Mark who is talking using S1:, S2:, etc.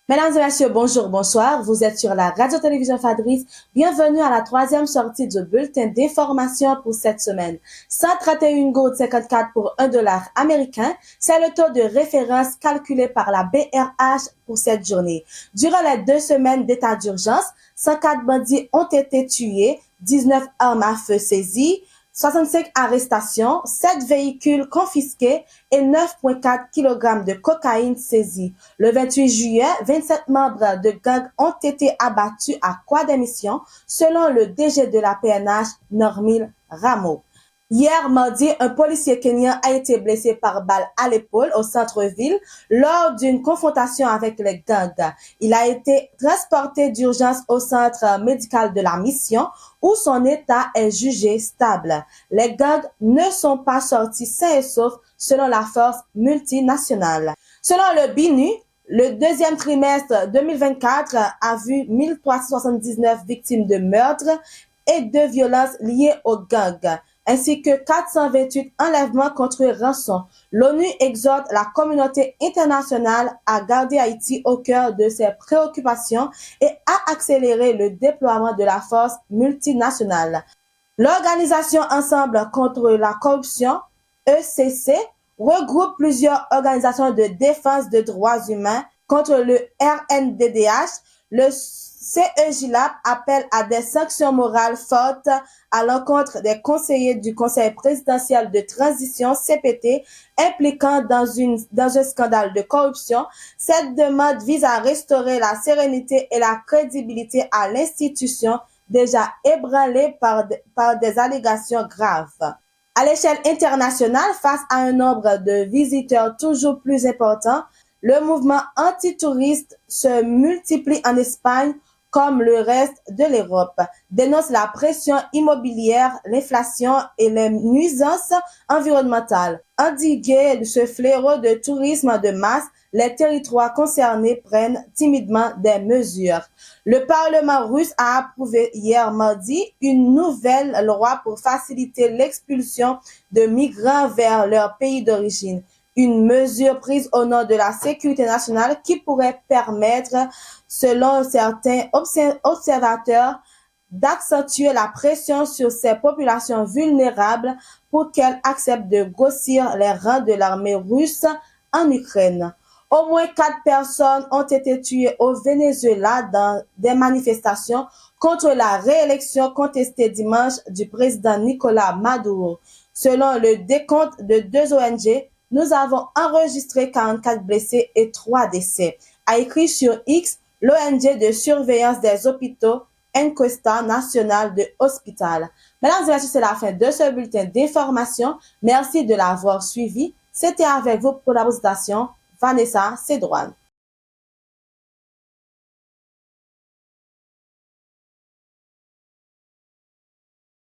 S1: Mesdames et messieurs, bonjour, bonsoir. Vous êtes sur la radio-télévision Fadris. Bienvenue à la troisième sortie du bulletin d'information pour cette semaine. 131,54 pour $1 américain, c'est le taux de référence calculé par la BRH pour cette journée. Durant les 2 semaines d'état d'urgence, 104 bandits ont été tués, 19 armes à feu saisies, 65 arrestations, 7 véhicules confisqués et 9,4 kg de cocaïne saisie. Le 28 juillet, 27 membres de gang ont été abattus à Croix-des-Missions, selon le DG de la PNH, Normil Rameau. Hier mardi, un policier kenyan a été blessé par balle à l'épaule au centre-ville lors d'une confrontation avec les gangs. Il a été transporté d'urgence au centre médical de la mission où son état est jugé stable. Les gangs ne sont pas sortis sains et saufs selon la force multinationale. Selon le BINU, le deuxième trimestre 2024 a vu 1379 victimes de meurtres et de violences liées aux gangs, ainsi que 428 enlèvements contre rançon. L'ONU exhorte la communauté internationale à garder Haïti au cœur de ses préoccupations et à accélérer le déploiement de la force multinationale. L'organisation Ensemble contre la corruption, ECC, regroupe plusieurs organisations de défense des droits humains contre le RNDDH. Le CEJLAP appelle à des sanctions morales fortes à l'encontre des conseillers du Conseil présidentiel de transition CPT impliquant dans un scandale de corruption. Cette demande vise à restaurer la sérénité et la crédibilité à l'institution déjà ébranlée par des allégations graves. À l'échelle internationale, face à un nombre de visiteurs toujours plus important, le mouvement antitouriste se multiplie en Espagne comme le reste de l'Europe, dénonce la pression immobilière, l'inflation et les nuisances environnementales. Endiguer ce fléau de tourisme de masse, les territoires concernés prennent timidement des mesures. Le Parlement russe a approuvé hier mardi une nouvelle loi pour faciliter l'expulsion de migrants vers leur pays d'origine. Une mesure prise au nom de la sécurité nationale qui pourrait permettre, selon certains observateurs, d'accentuer la pression sur ces populations vulnérables pour qu'elles acceptent de grossir les rangs de l'armée russe en Ukraine. Au moins 4 personnes ont été tuées au Venezuela dans des manifestations contre la réélection contestée dimanche du président Nicolás Maduro. Selon le décompte de 2 ONG, nous avons enregistré 44 blessés et 3 décès, a écrit sur X l'ONG de surveillance des hôpitaux Encuesta National de Hospital. Mesdames et messieurs, c'est la fin de ce bulletin d'information. Merci de l'avoir suivi. C'était avec vous pour la présentation Vanessa Cédroine.